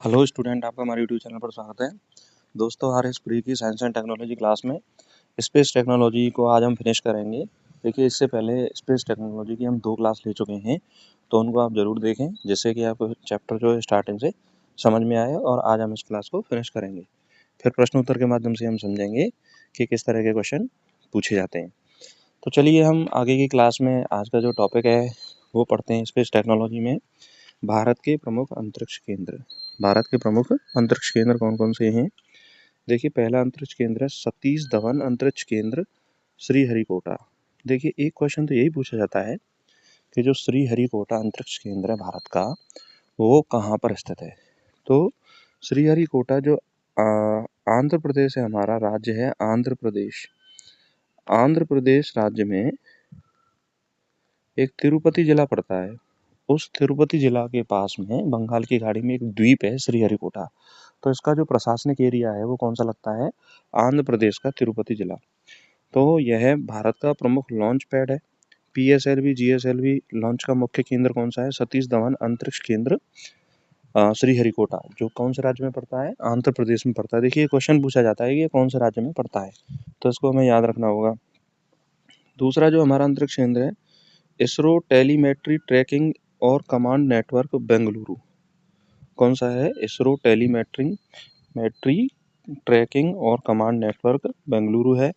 Hello student, आपका हमारे YouTube channel पर स्वागत है। दोस्तों, आर एस प्री की साइंस एंड टेक्नोलॉजी क्लास में स्पेस टेक्नोलॉजी को आज हम फिनिश करेंगे। देखिए, इससे पहले स्पेस टेक्नोलॉजी की हम 2 क्लास ले चुके हैं, तो उनको आप ज़रूर देखें, जिससे कि आपको चैप्टर जो है स्टार्टिंग से समझ में आए। और आज हम इस क्लास को फिनिश करेंगे। फिर प्रश्न उत्तर के माध्यम से हम समझेंगे कि किस तरह के क्वेश्चन पूछे जाते हैं। तो चलिए, हम आगे की क्लास में आज का जो टॉपिक है वो पढ़ते हैं। स्पेस टेक्नोलॉजी में भारत के प्रमुख अंतरिक्ष केंद्र। भारत के प्रमुख अंतरिक्ष केंद्र कौन कौन से हैं? देखिए, पहला अंतरिक्ष केंद्र है सतीश धवन अंतरिक्ष केंद्र, श्रीहरिकोटा। देखिए, एक क्वेश्चन तो यही पूछा जाता है कि जो श्रीहरिकोटा अंतरिक्ष केंद्र है भारत का, वो कहाँ पर स्थित है। तो श्रीहरिकोटा जो आंध्र प्रदेश है, हमारा राज्य है आंध्र प्रदेश। आंध्र प्रदेश राज्य में एक तिरुपति जिला पड़ता है। उस तिरुपति जिला के पास में बंगाल की खाड़ी में एक द्वीप है श्रीहरिकोटा। तो इसका जो प्रशासनिक एरिया है वो कौन सा लगता है? आंध्र प्रदेश का तिरुपति जिला। तो यह भारत का प्रमुख लॉन्च पैड है। PSLV GSLV लॉन्च का मुख्य केंद्र कौन सा है? सतीश धवन अंतरिक्ष केंद्र श्रीहरिकोटा, जो कौन से राज्य में पड़ता है? आंध्र प्रदेश में पड़ता है। देखिए, क्वेश्चन पूछा जाता है कि ये कौन से राज्य में पड़ता है, तो इसको हमें याद रखना होगा। दूसरा जो हमारा अंतरिक्ष केंद्र है, इसरो टेलीमेट्री ट्रैकिंग और कमांड नेटवर्क बेंगलुरु। कौन सा है? इसरो टेलीमेट्री ट्रैकिंग और कमांड नेटवर्क बेंगलुरु है।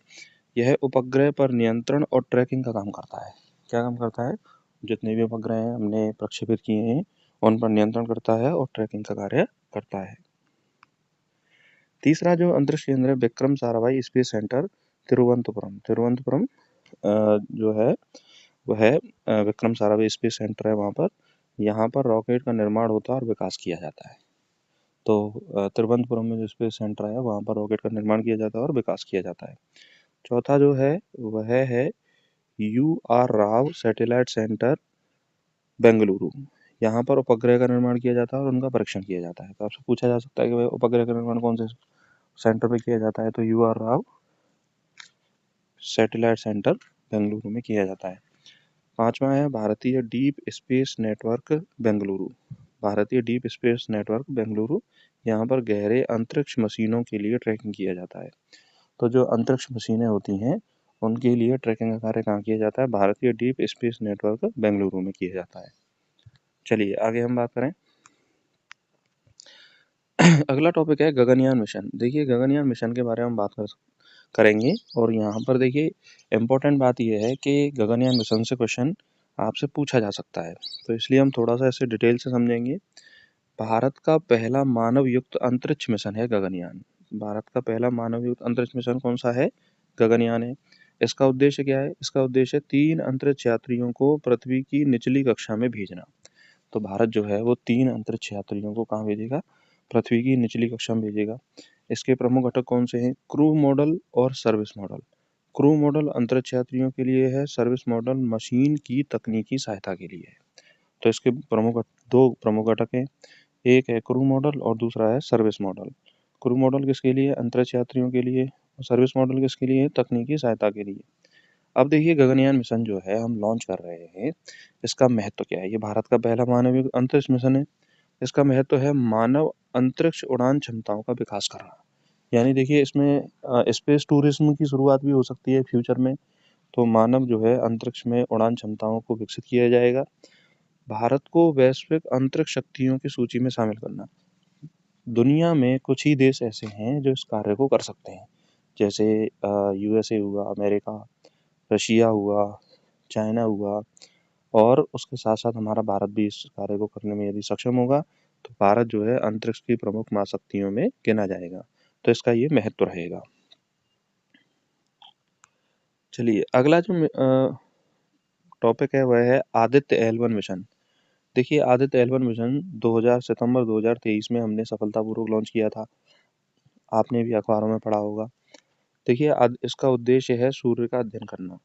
यह उपग्रह पर नियंत्रण और ट्रैकिंग का काम करता है। क्या काम करता है? जितने भी उपग्रह हैं हमने प्रक्षेपित किए हैं, उन पर नियंत्रण करता है और ट्रैकिंग का कार्य करता है। तीसरा जो अंतरिक्ष केंद्र है, विक्रम साराभाई स्पेस सेंटर, तिरुवनंतपुरम। तिरुवनंतपुरम जो है वह विक्रम साराभाई स्पेस सेंटर है। वहाँ पर यहाँ पर रॉकेट का निर्माण होता है और विकास किया जाता है। तो तिरुवनंतपुरम में जो स्पेस सेंटर है, वहाँ पर रॉकेट का निर्माण किया जाता है और विकास किया जाता है। चौथा जो है वह है UR Rao satellite centre, Bengaluru. यहाँ पर उपग्रह का निर्माण किया जाता है और उनका परीक्षण किया जाता है। तो आपसे पूछा जा सकता है कि भाई उपग्रह का निर्माण कौन से सेंटर पे किया जाता है? तो UR Rao satellite centre, Bengaluru में किया जाता है। पांचवा है भारतीय डीप स्पेस नेटवर्क, बेंगलुरु। भारतीय डीप स्पेस नेटवर्क, बेंगलुरु। यहाँ पर गहरे अंतरिक्ष मशीनों के लिए ट्रैकिंग किया जाता है। तो जो अंतरिक्ष मशीनें होती हैं उनके लिए ट्रैकिंग का कार्य कहाँ किया जाता है? भारतीय डीप स्पेस नेटवर्क, बेंगलुरु में किया जाता है। चलिए, आगे हम बात करें। अगला टॉपिक है गगनयान मिशन। देखिए, गगनयान मिशन के बारे में बात करेंगे। और यहाँ पर देखिए, इम्पोर्टेंट बात यह है कि गगनयान मिशन से क्वेश्चन आपसे पूछा जा सकता है, तो इसलिए हम थोड़ा सा इसे डिटेल से समझेंगे। भारत का पहला मानव युक्त अंतरिक्ष मिशन है गगनयान। भारत का पहला मानव युक्त अंतरिक्ष मिशन कौन सा है? गगनयान है। इसका उद्देश्य क्या है? इसका उद्देश्य 3 अंतरिक्ष यात्रियों को पृथ्वी की निचली कक्षा में भेजना। तो भारत जो है वो 3 अंतरिक्ष यात्रियों को कहाँ भेजेगा? पृथ्वी की निचली कक्षा में भेजेगा। इसके प्रमुख घटक कौन से हैं? क्रू मॉडल और सर्विस मॉडल। क्रू मॉडल अंतरिक्ष यात्रियों के लिए है, सर्विस मॉडल मशीन की तकनीकी सहायता के लिए है। तो इसके दो प्रमुख घटक हैं, एक है क्रू मॉडल और दूसरा है सर्विस मॉडल। क्रू मॉडल किसके लिए? अंतरिक्ष यात्रियों के लिए। सर्विस मॉडल किसके लिए? तकनीकी सहायता के लिए। अब देखिए, गगनयान मिशन जो है हम लॉन्च कर रहे हैं, इसका महत्व क्या है? ये भारत का पहला मानव अंतरिक्ष मिशन है। इसका महत्व है मानव अंतरिक्ष उड़ान क्षमताओं का विकास करना। यानी देखिए, इसमें स्पेस टूरिज्म की शुरुआत भी हो सकती है फ्यूचर में। तो मानव जो है अंतरिक्ष में उड़ान क्षमताओं को विकसित किया जाएगा। भारत को वैश्विक अंतरिक्ष शक्तियों की सूची में शामिल करना। दुनिया में कुछ ही देश ऐसे हैं जो इस कार्य को कर सकते हैं, जैसे USA हुआ, अमेरिका, रशिया हुआ, चाइना हुआ, और उसके साथ साथ हमारा भारत भी इस कार्य को करने में यदि सक्षम होगा तो भारत जो है अंतरिक्ष की प्रमुख महाशक्तियों में गिना जाएगा। तो इसका ये महत्व रहेगा। चलिए, अगला जो टॉपिक है वह है आदित्य L1 मिशन। देखिए, आदित्य L1 मिशन सितंबर 2023 में हमने सफलतापूर्वक लॉन्च किया था। आपने भी अखबारों में पढ़ा होगा। देखिए, इसका उद्देश्य है सूर्य का अध्ययन करना।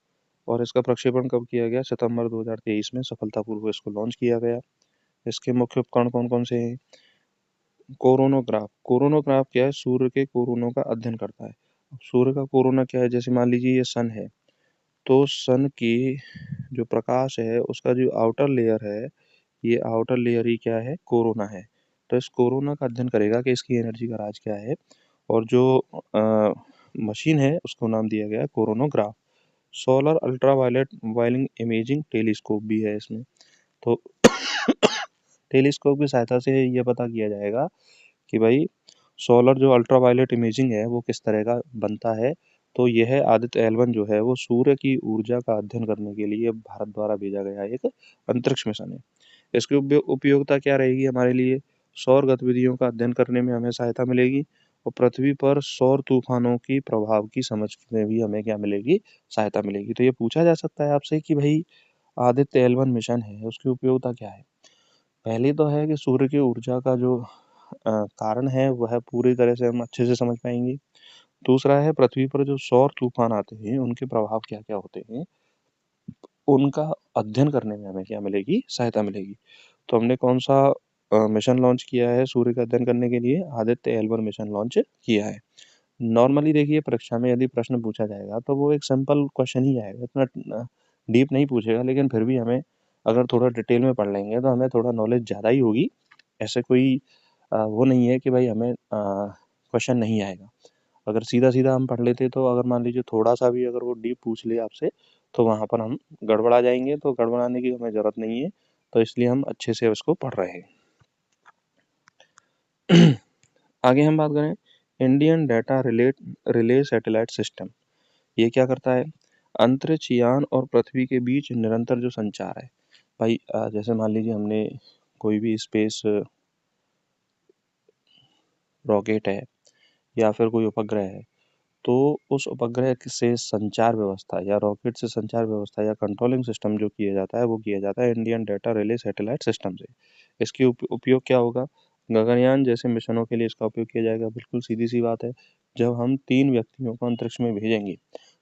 और इसका प्रक्षेपण कब किया गया? सितंबर 2023 में सफलतापूर्वक इसको लॉन्च किया गया। इसके मुख्य उपकरण कौन कौन से हैं? कोरोनोग्राफ। कोरोनोग्राफ क्या है? सूर्य के कोरोनों का अध्ययन करता है। सूर्य का कोरोना क्या है? जैसे मान लीजिए ये सन है, तो सन की जो प्रकाश है उसका जो आउटर लेयर है, ये आउटर लेयर ही क्या है? कोरोना है। तो इस कोरोना का अध्ययन करेगा कि इसकी एनर्जी का राज क्या है। और जो मशीन है उसको नाम दिया गया है coronagraph. Solar ultraviolet oiling imaging telescope भी है इसमें। तो टेलीस्कोप की सहायता से ये पता किया जाएगा कि भाई सोलर जो अल्ट्रावायलेट इमेजिंग है वो किस तरह का बनता है। तो यह आदित्य L1 जो है वो सूर्य की ऊर्जा का अध्ययन करने के लिए भारत द्वारा भेजा गया एक अंतरिक्ष मिशन है। इसकी उपयोगिता क्या रहेगी हमारे लिए? सौर गतिविधियों का अध्ययन करने में हमें सहायता मिलेगी और पृथ्वी पर सौर तूफानों की प्रभाव की समझ में भी हमें क्या मिलेगी? सहायता मिलेगी। तो ये पूछा जा सकता है आपसे कि भाई आदित्य L1 मिशन है उसकी उपयोगिता क्या है? पहली तो है कि सूर्य की ऊर्जा का जो कारण है वह पूरी तरह से हम अच्छे से समझ पाएंगे। दूसरा है पृथ्वी पर जो सौर तूफान आते हैं उनके प्रभाव क्या क्या होते हैं, उनका अध्ययन करने में हमें क्या मिलेगी? सहायता मिलेगी। तो हमने कौन सा मिशन लॉन्च किया है सूर्य का अध्ययन करने के लिए? आदित्य L1 मिशन लॉन्च किया है। नॉर्मली देखिए परीक्षा में यदि प्रश्न पूछा जाएगा तो वो एक सिंपल क्वेश्चन ही आएगा, इतना डीप नहीं पूछेगा, लेकिन फिर भी हमें अगर थोड़ा डिटेल में पढ़ लेंगे तो हमें थोड़ा नॉलेज ज़्यादा ही होगी। ऐसे कोई वो नहीं है कि भाई हमें क्वेश्चन नहीं आएगा। अगर सीधा-सीधा हम पढ़ लेते तो अगर मान लीजिए थोड़ा-सा भी अगर वो डीप पूछ ले आपसे तो वहाँ पर हम गड़बड़ा जाएँगे, तो गड़बड़ाने की हमें ज़रूरत नहीं है। तो इसलिए हम अच्छे से उसको पढ़ रहे हैं। आगे हम बात करें Indian data relay satellite system. ये क्या करता है? अंतरिक्ष यान और पृथ्वी के बीच निरंतर जो संचार है। भाई जैसे मान लीजिए हमने कोई भी स्पेस रॉकेट है या फिर कोई उपग्रह है, तो उस उपग्रह से संचार व्यवस्था या रॉकेट से संचार व्यवस्था या कंट्रोलिंग सिस्टम जो किया जाता है वो किया जाता है Indian data relay satellite system से। इसकी उपयोग क्या होगा? गगनयान जैसे मिशनों के लिए इसका उपयोग किया जाएगा। बिल्कुल सीधी सी बात है, जब हम 3 व्यक्तियों को अंतरिक्ष में भेजेंगे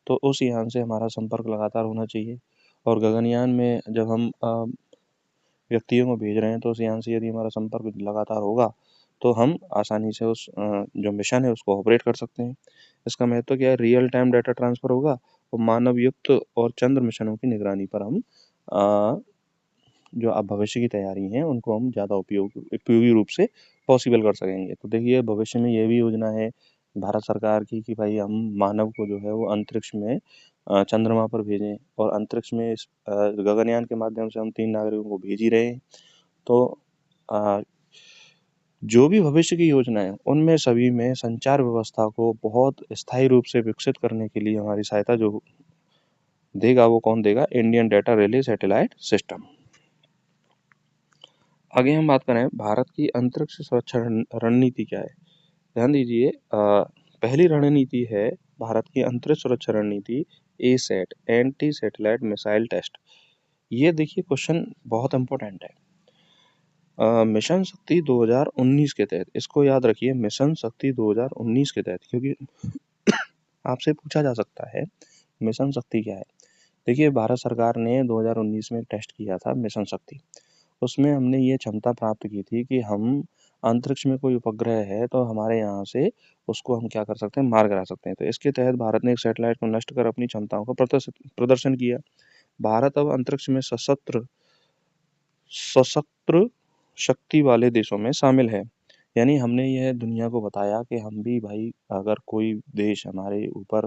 तो उस यान से हमारा संपर्क लगातार होना चाहिए। और गगनयान में जब हम व्यक्तियों को भेज रहे हैं तो उस यान से यदि हमारा संपर्क लगातार होगा तो हम आसानी से उस जो मिशन है उसको ऑपरेट कर सकते हैं। इसका महत्व क्या है? रियल टाइम डाटा ट्रांसफर होगा और मानव युक्त और चंद्र मिशनों की निगरानी पर हम अ, जो अब भविष्य की तैयारी है उनको हम ज़्यादा उपयोगी रूप से पॉसिबल कर सकेंगे। तो देखिए भविष्य में ये भी योजना है भारत सरकार की कि भाई हम मानव को जो है वो अंतरिक्ष में चंद्रमा पर भेजें और अंतरिक्ष में इस गगनयान के माध्यम से हम 3 नागरिकों को भेज ही रहे हैं। तो अ, जो भी भविष्य की योजनाएँ हैं, उनमें सभी में संचार व्यवस्था को बहुत स्थायी रूप से विकसित करने के लिए हमारी सहायता जो देगा वो कौन देगा? Indian data relay satellite system. आगे हम बात करें भारत की अंतरिक्ष सुरक्षा रणनीति क्या है? ध्यान दीजिए पहली रणनीति है भारत की अंतरिक्ष सुरक्षा रणनीति ASAT anti satellite missile test. ये देखिए क्वेश्चन बहुत इंपॉर्टेंट है। मिशन शक्ति 2019 के तहत, इसको याद रखिए, मिशन शक्ति 2019 के तहत, क्योंकि आपसे पूछा जा सकता है मिशन शक्ति क्या है। देखिए भारत सरकार ने 2019 में टेस्ट किया था मिशन शक्ति। उसमें हमने ये क्षमता प्राप्त की थी कि हम अंतरिक्ष में कोई उपग्रह है तो हमारे यहाँ से उसको हम क्या कर सकते हैं? मार गिरा सकते हैं। तो इसके तहत भारत ने एक सैटेलाइट को नष्ट कर अपनी क्षमताओं का प्रदर्शन किया। भारत अब अंतरिक्ष में सशस्त्र शक्ति वाले देशों में शामिल है। यानी हमने यह दुनिया को बताया कि हम भी भाई अगर कोई देश हमारे ऊपर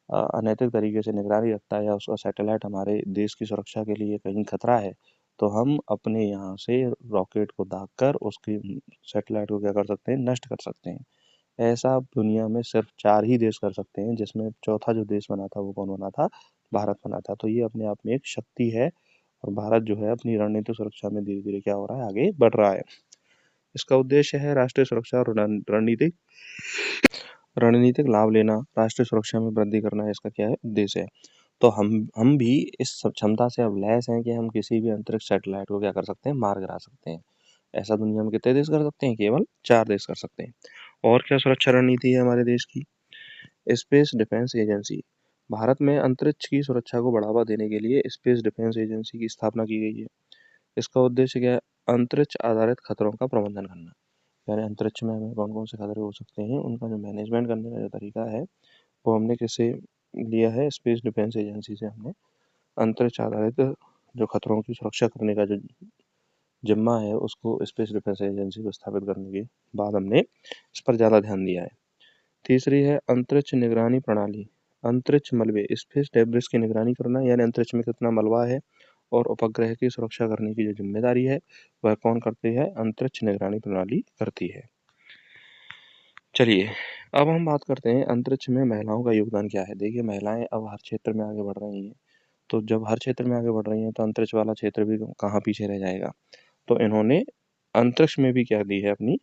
अनैतिक तरीके से निगरानी रखता है या उसका सैटेलाइट हमारे देश की सुरक्षा के लिए कहीं खतरा है, तो हम अपने यहाँ से रॉकेट को दागकर उसकी सैटेलाइट को क्या कर सकते हैं? नष्ट कर सकते हैं। ऐसा दुनिया में सिर्फ 4 ही देश कर सकते हैं, जिसमें चौथा जो देश बना था वो कौन बना था? भारत बना था। तो ये अपने आप में एक शक्ति है और भारत जो है अपनी रणनीतिक सुरक्षा में धीरे-धीरे क्या हो रहा है? आगे बढ़ रहा है। इसका उद्देश्य है राष्ट्रीय सुरक्षा और रणनीतिक लाभ लेना, राष्ट्रीय सुरक्षा में वृद्धि करना, इसका क्या है? उद्देश्य है। तो हम भी इस क्षमता से अब लैस हैं कि हम किसी भी अंतरिक्ष सैटेलाइट को क्या कर सकते हैं? मार गिरा सकते हैं। ऐसा दुनिया में कितने देश कर सकते हैं? केवल 4 देश कर सकते हैं। और क्या सुरक्षा रणनीति है हमारे देश की? Space defence agency. भारत में अंतरिक्ष की सुरक्षा को बढ़ावा देने के लिए स्पेस डिफेंस एजेंसी की स्थापना की गई है। इसका उद्देश्य क्या है? अंतरिक्ष आधारित खतरों का प्रबंधन करना। यानी अंतरिक्ष में हमें कौन-कौन से खतरे हो सकते हैं, उनका जो मैनेजमेंट करने का जो तरीका है, वो हमने किससे लिया है? स्पेस डिफेंस एजेंसी से हमने अंतरिक्ष आधारित जो खतरों की सुरक्षा करने का जो जिम्मा है उसको स्पेस डिफेंस एजेंसी को स्थापित करने के बाद हमने इस पर ज़्यादा ध्यान दिया है। तीसरी है अंतरिक्ष निगरानी प्रणाली। अंतरिक्ष मलबे, स्पेस डेब्रिस की निगरानी करना, यानी अंतरिक्ष में कितना मलबा है और उपग्रह की सुरक्षा करने की जो जिम्मेदारी है वह कौन करती है? अंतरिक्ष निगरानी प्रणाली करती है। चलिए अब हम बात करते हैं अंतरिक्ष में महिलाओं का योगदान क्या है। देखिए महिलाएं अब हर क्षेत्र में आगे बढ़ रही हैं, तो जब हर क्षेत्र में आगे बढ़ रही हैं तो अंतरिक्ष वाला क्षेत्र भी कहाँ पीछे रह जाएगा। तो इन्होंने अंतरिक्ष में भी क्या दी है, अपनी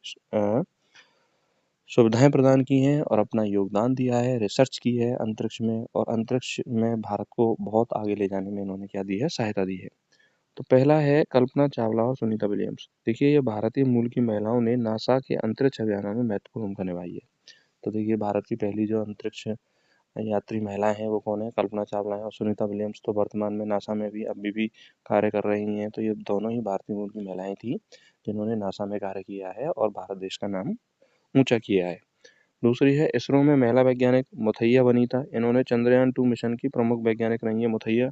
सुविधाएं प्रदान की हैं और अपना योगदान दिया है, रिसर्च की है अंतरिक्ष में, और अंतरिक्ष में भारत को बहुत आगे ले जाने में इन्होंने क्या दी है? सहायता दी है। तो पहला है कल्पना चावला और सुनीता विलियम्स। देखिए ये भारतीय मूल की महिलाओं ने नासा के अंतरिक्ष अभियानों में महत्वपूर्ण भूमिका निभाई है। तो देखिए भारत की पहली जो अंतरिक्ष यात्री महिलाएं हैं वो कौन है? कल्पना चावला है, और सुनीता विलियम्स तो वर्तमान में नासा में भी अभी भी कार्य कर रही हैं। तो ये दोनों ही भारतीय मूल की महिलाएं थी जिन्होंने नासा में कार्य किया है और भारत देश का नाम ऊंचा किया है। दूसरी है इसरो में महिला वैज्ञानिक मुथैया वनीता। इन्होंने चंद्रयान 2 मिशन की प्रमुख वैज्ञानिक रही है मुथैया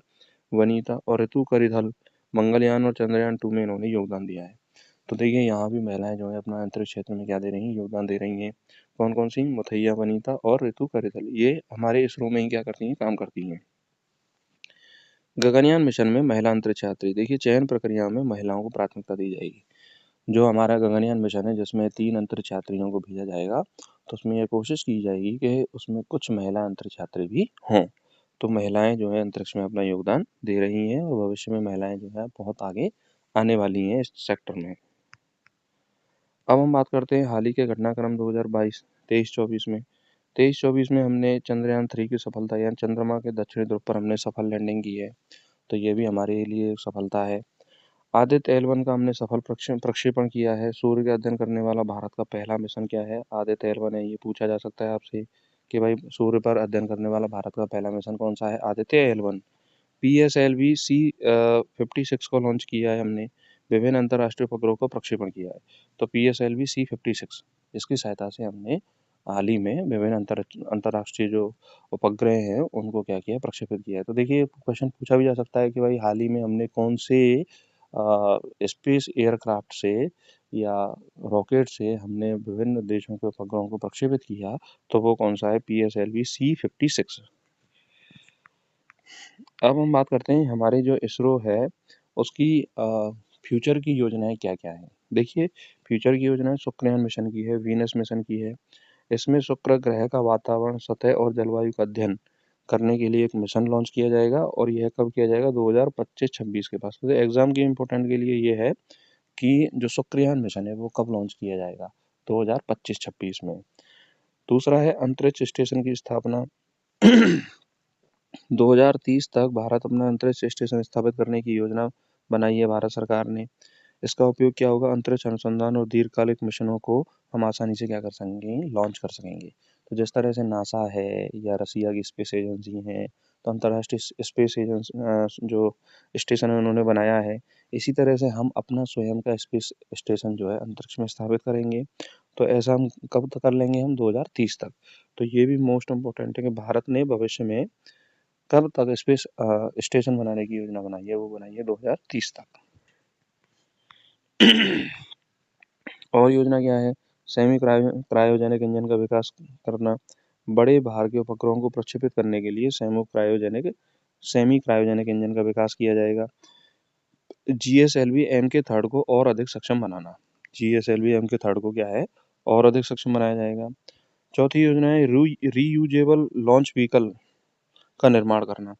वनीता, और ऋतु करिथल मंगलयान और चंद्रयान 2 में इन्होंने योगदान दिया है। तो देखिए यहाँ भी महिलाएं जो है अपना अंतरिक्ष क्षेत्र में क्या दे रही हैं? योगदान दे रही हैं। कौन कौन सी? मुथैया वनीता और ऋतु करिथल, ये हमारे इसरो में ही क्या करती हैं? काम करती हैं। गगनयान मिशन में महिला अंतरिक्ष यात्री। देखिए चयन प्रक्रिया में महिलाओं को प्राथमिकता दी जाएगी। जो हमारा गगनयान मिशन है जिसमें 3 अंतरिक्ष यात्रियों को भेजा जाएगा, तो उसमें ये कोशिश की जाएगी कि उसमें कुछ महिला अंतरिक्ष यात्री भी हों। तो महिलाएं जो है अंतरिक्ष में अपना योगदान दे रही हैं और भविष्य में महिलाएं जो है बहुत आगे आने वाली हैं इस सेक्टर में। अब हम बात करते हैं हाल ही के घटनाक्रम 2022 23-24 में। 23-24 में हमने चंद्रयान 3 की सफलता, यानी चंद्रमा के दक्षिणी ध्रुव पर हमने सफल लैंडिंग की है। तो ये भी हमारे लिए एक सफलता है। आदित्य L1 का हमने सफल प्रक्षेपण किया है। सूर्य का अध्ययन करने वाला भारत का पहला मिशन क्या है? आदित्य L1 है। ये पूछा जा सकता है आपसे कि भाई सूर्य पर अध्ययन करने वाला भारत का पहला मिशन कौन सा है? आदित्य L1। PSLV C56 को लॉन्च किया है हमने। विभिन्न अंतर्राष्ट्रीय उपग्रहों को प्रक्षेपण किया है। तो PSLV C56 इसकी सहायता से हमने हाल ही में विभिन्न अंतर्राष्ट्रीय जो उपग्रह हैं उनको क्या किया? प्रक्षेपित किया है। तो देखिए क्वेश्चन पूछा भी जा सकता है कि भाई हाल ही में हमने कौन से स्पेस एयरक्राफ्ट से या रॉकेट से हमने विभिन्न देशों के उपग्रहों को प्रक्षेपित किया, तो वो कौन सा है? PSLV C56। अब हम बात करते हैं हमारे जो इसरो है उसकी फ्यूचर की योजनाएं क्या क्या हैं। देखिए फ्यूचर की योजनाएं शुक्रयान मिशन की है, वीनस मिशन की है। इसमें शुक्र ग्रह का वातावरण, सतह और जलवायु का अध्ययन करने के लिए एक मिशन लॉन्च किया जाएगा, और यह कब किया जाएगा? 2025-26 के पास। तो एग्जाम के इम्पोर्टेंट के लिए ये है कि जो शुक्रयान मिशन है वो कब लॉन्च किया जाएगा? 2025-26 में। दूसरा है अंतरिक्ष स्टेशन की स्थापना। 2030 तक भारत अपना अंतरिक्ष स्टेशन स्थापित करने की योजना बनाई है भारत सरकार ने। इसका उपयोग क्या होगा? अंतरिक्ष अनुसंधान और दीर्घकालिक मिशनों को हम आसानी से क्या कर सकेंगे? लॉन्च कर सकेंगे। तो जिस तरह से नासा है या रसिया की स्पेस एजेंसी है, तो अंतर्राष्ट्रीय स्पेस एजेंसी जो स्टेशन है उन्होंने बनाया है, इसी तरह से हम अपना स्वयं का स्पेस स्टेशन जो है अंतरिक्ष में स्थापित करेंगे। तो ऐसा हम कब तक कर लेंगे? हम 2030 तक। तो ये भी मोस्ट इम्पोर्टेंट है कि भारत ने भविष्य में कब तक स्पेस स्टेशन बनाने की योजना बनाई है? वो बनाई है 2030 तक। और योजना क्या है? सेमी क्रायोजेनिक इंजन का विकास करना। बड़े भार के उपग्रहों को प्रक्षेपित करने के लिए सेमी क्रायोजेनिक इंजन का विकास किया जाएगा। GSLV Mk3 को और अधिक सक्षम बनाना। GSLV Mk3 को क्या है? और अधिक सक्षम बनाया जाएगा। चौथी योजना है रीयूजेबल लॉन्च व्हीकल का निर्माण करना।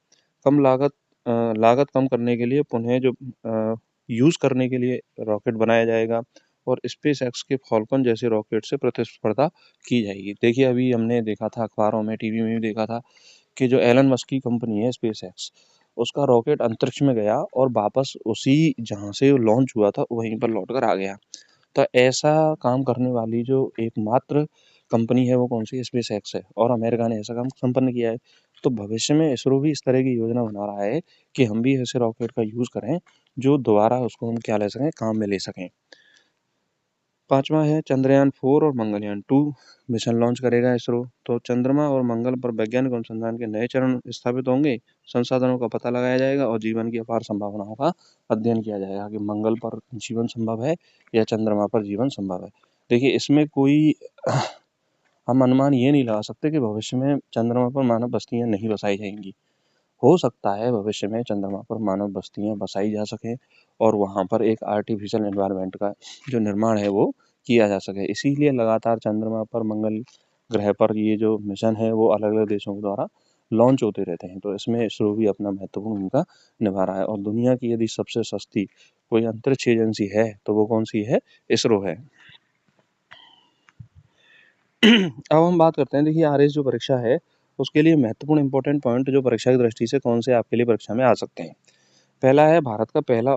लागत कम करने के लिए पुनः जो यूज करने के लिए रॉकेट बनाया जाएगा, और स्पेस एक्स के फॉल्कन जैसे रॉकेट से प्रतिस्पर्धा की जाएगी। देखिए अभी हमने देखा था अखबारों में, टीवी में भी देखा था कि जो एलन मस्क की कंपनी है स्पेस एक्स, उसका रॉकेट अंतरिक्ष में गया और वापस उसी जहाँ से लॉन्च हुआ था वहीं पर लौट कर आ गया। तो ऐसा काम करने वाली जो एकमात्र कंपनी है वो कौन सी? स्पेस एक्स है, और अमेरिका ने ऐसा काम संपन्न किया है। तो भविष्य में इसरो भी इस तरह की योजना बना रहा है कि हम भी ऐसे रॉकेट का यूज करें जो दोबारा उसको हम क्या ले सकें? काम में ले सकें। 5वां है चंद्रयान 4 और मंगलयान 2 मिशन लॉन्च करेगा इसरो। तो चंद्रमा और मंगल पर वैज्ञानिक अनुसंधान के नए चरण स्थापित होंगे, संसाधनों का पता लगाया जाएगा और जीवन की अपार संभावनाओं का अध्ययन किया जाएगा कि मंगल पर जीवन संभव है या चंद्रमा पर जीवन संभव है। देखिए, इसमें कोई हम अनुमान ये नहीं लगा सकते कि भविष्य में चंद्रमा पर मानव बस्तियां नहीं बसाई जाएंगी। हो सकता है भविष्य में चंद्रमा पर मानव बस्तियां बसाई जा सकें और वहां पर एक आर्टिफिशियल एनवायरनमेंट का जो निर्माण है वो किया जा सके। इसीलिए लगातार चंद्रमा पर, मंगल ग्रह पर ये जो मिशन है वो अलग अलग देशों के द्वारा लॉन्च होते रहते हैं। तो इसमें इसरो भी अपना महत्वपूर्ण भूमिका निभा रहा है। और दुनिया की यदि सबसे सस्ती कोई अंतरिक्ष एजेंसी है तो वो कौन सी है? इसरो है। अब हम बात करते हैं, देखिए आरएस जो परीक्षा है उसके लिए महत्वपूर्ण इंपॉर्टेंट पॉइंट जो परीक्षा की दृष्टि से कौन से आपके लिए परीक्षा में आ सकते हैं। पहला है, भारत का पहला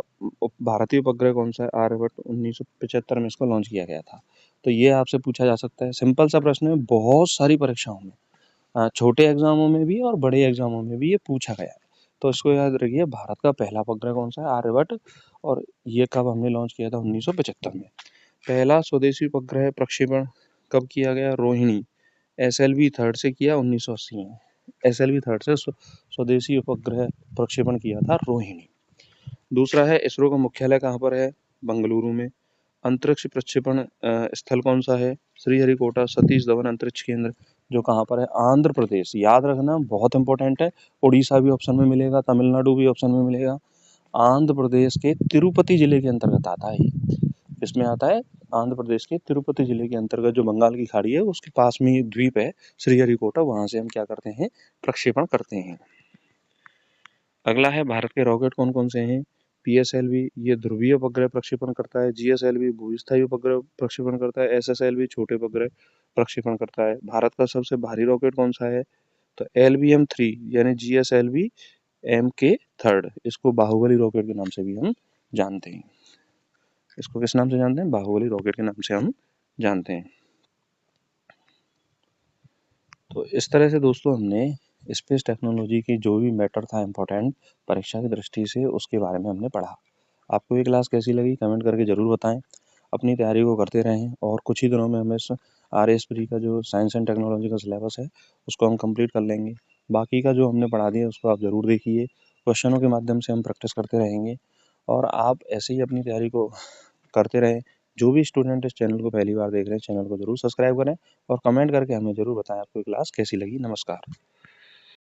भारतीय उपग्रह कौन सा है? आर्यभट्ट 1975 में इसको लॉन्च किया गया था। तो ये आपसे पूछा जा सकता है। सिंपल सा प्रश्न है, बहुत सारी परीक्षाओं में, छोटे एग्जामों में भी और बड़े एग्जामों में भी ये पूछा गया है। तो इसको याद रखिए, भारत का पहला उपग्रह कौन सा है? आर्यभट्ट। और ये कब हमने लॉन्च किया था? 1975 में। पहला स्वदेशी उपग्रह प्रक्षेपण कब किया गया? रोहिणी। एसएलवी थर्ड से किया 1980 में। एसएलवी थर्ड से स्वदेशी उपग्रह प्रक्षेपण किया था रोहिणी। दूसरा है, इसरो का मुख्यालय कहाँ पर है? बंगलुरु में। अंतरिक्ष प्रक्षेपण स्थल कौन सा है? श्रीहरिकोटा सतीश धवन अंतरिक्ष केंद्र, जो कहाँ पर है? आंध्र प्रदेश। याद रखना, बहुत इंपॉर्टेंट है। उड़ीसा भी ऑप्शन में मिलेगा, तमिलनाडु भी ऑप्शन में मिलेगा। आंध्र प्रदेश के तिरुपति जिले के अंतर्गत आता है। इसमें आता है आंध्र प्रदेश के तिरुपति जिले के अंतर्गत, जो बंगाल की खाड़ी है उसके पास में ये द्वीप है श्रीहरिकोटा, वहां से हम क्या करते हैं? प्रक्षेपण करते हैं। अगला है, भारत के रॉकेट कौन कौन से हैं? पीएसएलवी ये ध्रुवीय उपग्रह प्रक्षेपण करता है। जीएसएलवी भूस्थायी उपग्रह प्रक्षेपण करता है। एसएसएलवी छोटे उपग्रह प्रक्षेपण करता है। भारत का सबसे भारी रॉकेट कौन सा है? तो LVM-3 यानी GSLV MK3, इसको बाहुबली रॉकेट के नाम से भी हम जानते हैं। इसको किस नाम से जानते हैं? बाहुबली रॉकेट के नाम से हम जानते हैं। तो इस तरह से दोस्तों हमने स्पेस टेक्नोलॉजी की जो भी मैटर था इम्पोर्टेंट परीक्षा की दृष्टि से, उसके बारे में हमने पढ़ा। आपको ये क्लास कैसी लगी कमेंट करके ज़रूर बताएं। अपनी तैयारी को करते रहें और कुछ ही दिनों में हमें RS प्री का जो साइंस एंड टेक्नोलॉजी का सिलेबस है उसको हम कंप्लीट कर लेंगे। बाकी का जो हमने पढ़ा दिया उसको आप ज़रूर देखिए। क्वेश्चनों के माध्यम से हम प्रैक्टिस करते रहेंगे और आप ऐसे ही अपनी तैयारी को करते रहें। जो भी स्टूडेंट इस चैनल को पहली बार देख रहे हैं, चैनल को ज़रूर सब्सक्राइब करें और कमेंट करके हमें ज़रूर बताएं आपको क्लास कैसी लगी। नमस्कार।